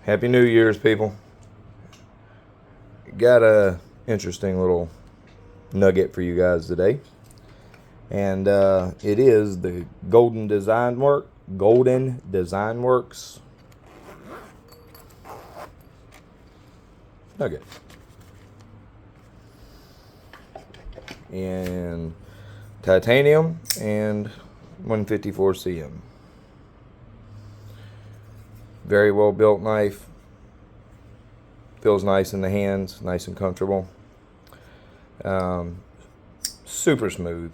Happy New Year's, people. Got a interesting little nugget for you guys today. And it is the Golden Design Works nugget. And titanium and 154 cm. Very well built knife. Feels nice in the hands, nice and comfortable. Super smooth,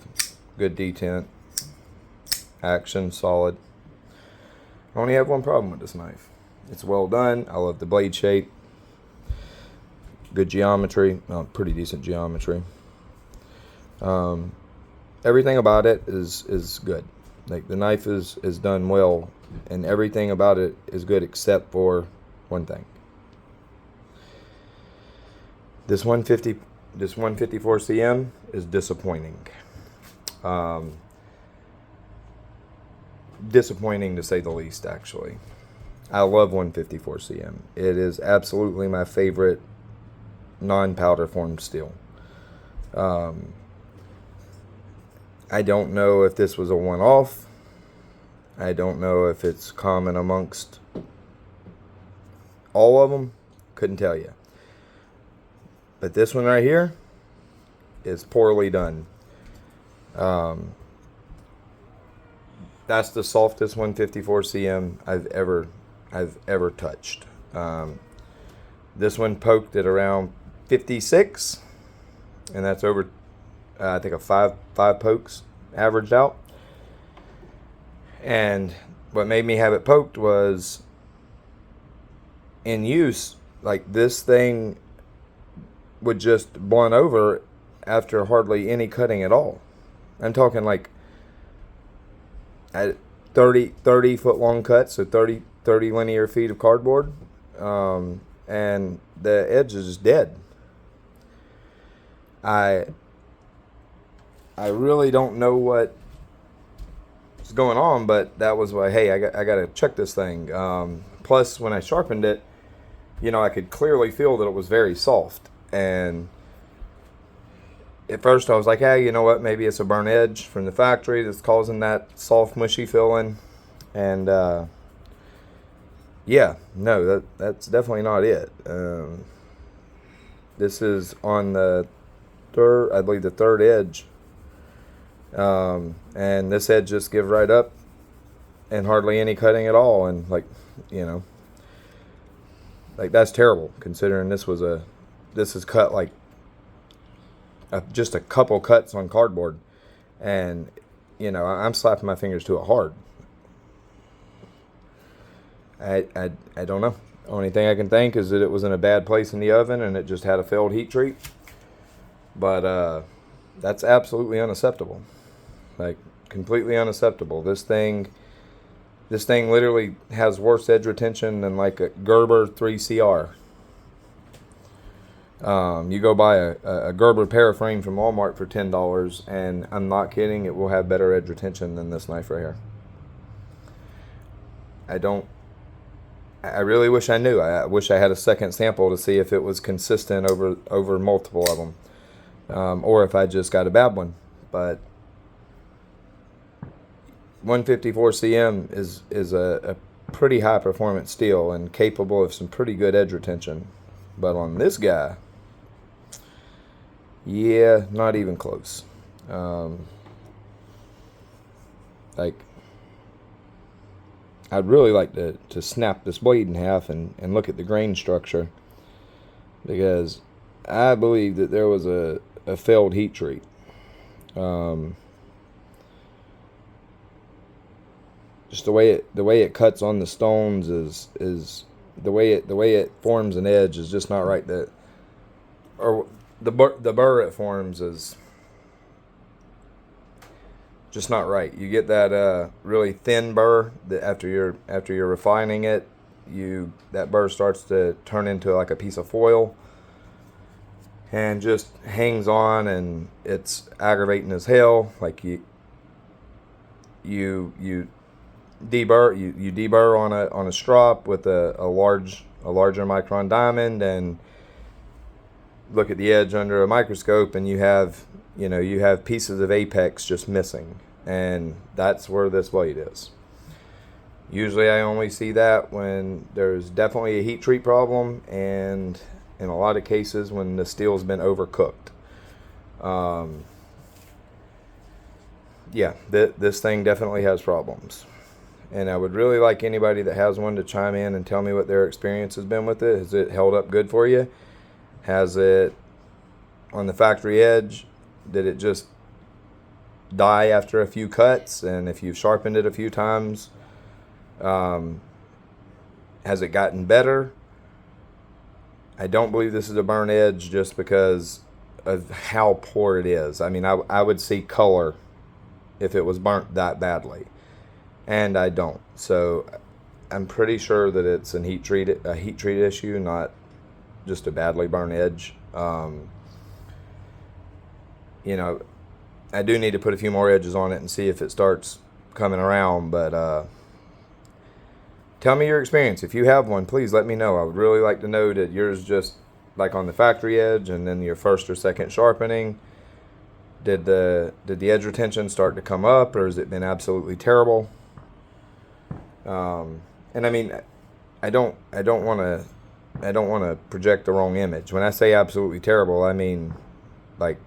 good detent, action solid. I only have one problem with this knife. It's well done. I love the blade shape. Good geometry, pretty decent geometry. Everything about it is good. Like, the knife is done well, and everything about it is good except for one thing. This 154 cm is disappointing. Disappointing to say the least, actually. I love 154 cm. It is absolutely my favorite non-powder formed steel. I don't know if this was a one-off. I don't know if it's common amongst all of them. Couldn't tell you. But this one right here is poorly done. That's the softest 154 cm I've ever touched. This one poked at around 56, and that's over, I think, a five pokes averaged out. And what made me have it poked was, in use, like, this thing would just blunt over after hardly any cutting at all. I'm talking like at 30 foot long cuts, so 30 linear feet of cardboard, and the edge is just dead. I really don't know what's going on, but that was why, hey, I got to check this thing. Plus, when I sharpened it, I could clearly feel that it was very soft. And at first I was like, hey, you know what, maybe it's a burnt edge from the factory that's causing that soft, mushy feeling. And yeah, no, that's definitely not it. This is on the third edge. And this edge just gives right up and hardly any cutting at all. And like that's terrible, considering this is cut like just a couple cuts on cardboard, and I'm slapping my fingers to it hard. I don't know. Only thing I can think is that it was in a bad place in the oven and it just had a failed heat treat. But that's absolutely unacceptable. Like, completely unacceptable. This thing literally has worse edge retention than like a Gerber 3CR. You go buy a Gerber paraframe from Walmart for $10, and I'm not kidding, it will have better edge retention than this knife right here. I really wish I knew. I wish I had a second sample to see if it was consistent over multiple of them, or if I just got a bad one. But 154 cm is a pretty high performance steel and capable of some pretty good edge retention. But on this guy, yeah, not even close. Like, I'd really like to snap this blade in half and look at the grain structure, because I believe that there was a failed heat treat. Just the way it cuts on the stones is the way it forms an edge is just not right. The burr it forms is just not right. You get that really thin burr that after you're refining it, that burr starts to turn into like a piece of foil and just hangs on, and it's aggravating as hell. Like you deburr. You deburr on a strop with a larger micron diamond, and look at the edge under a microscope, and you have pieces of apex just missing, and that's where this blade is. Usually I only see that when there's definitely a heat treat problem, and in a lot of cases when the steel's been overcooked. Yeah, this thing definitely has problems. And I would really like anybody that has one to chime in and tell me what their experience has been with it. Has it held up good for you? Has it, on the factory edge, did it just die after a few cuts? And if you've sharpened it a few times, has it gotten better? I don't believe this is a burnt edge just because of how poor it is. I mean, I would see color if it was burnt that badly, and I don't. So I'm pretty sure that it's a heat treat issue, not just a badly burnt edge. I do need to put a few more edges on it and see if it starts coming around, but tell me your experience. If you have one, please let me know. I would really like to know that yours just like on the factory edge, and then your first or second sharpening, did the edge retention start to come up, or has it been absolutely terrible? And I mean, I don't want to project the wrong image. When I say absolutely terrible, I mean like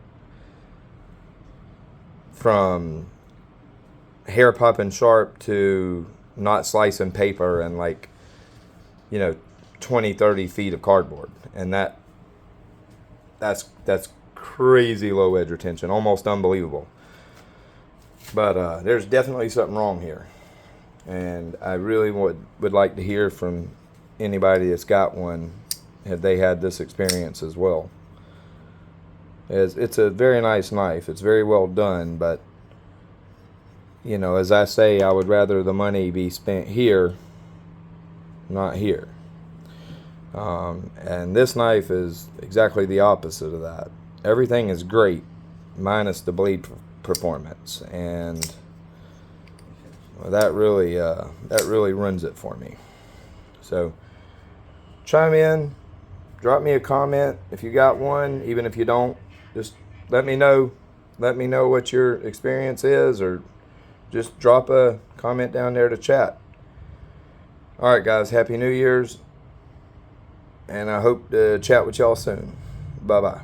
from hair popping sharp to not slicing paper and 20-30 feet of cardboard, and that's crazy low edge retention, almost unbelievable. But there's definitely something wrong here, and I really would like to hear from anybody that's got one, had they had this experience as well. It's a very nice knife, it's very well done, but as I say, I would rather the money be spent here, not here. And this knife is exactly the opposite of that. Everything is great, minus the blade performance, and that really ruins it for me. So chime in, drop me a comment if you got one. Even if you don't, just let me know. Let me know what your experience is, or just drop a comment down there to chat. All right, guys, Happy New Year's, and I hope to chat with y'all soon. Bye-bye.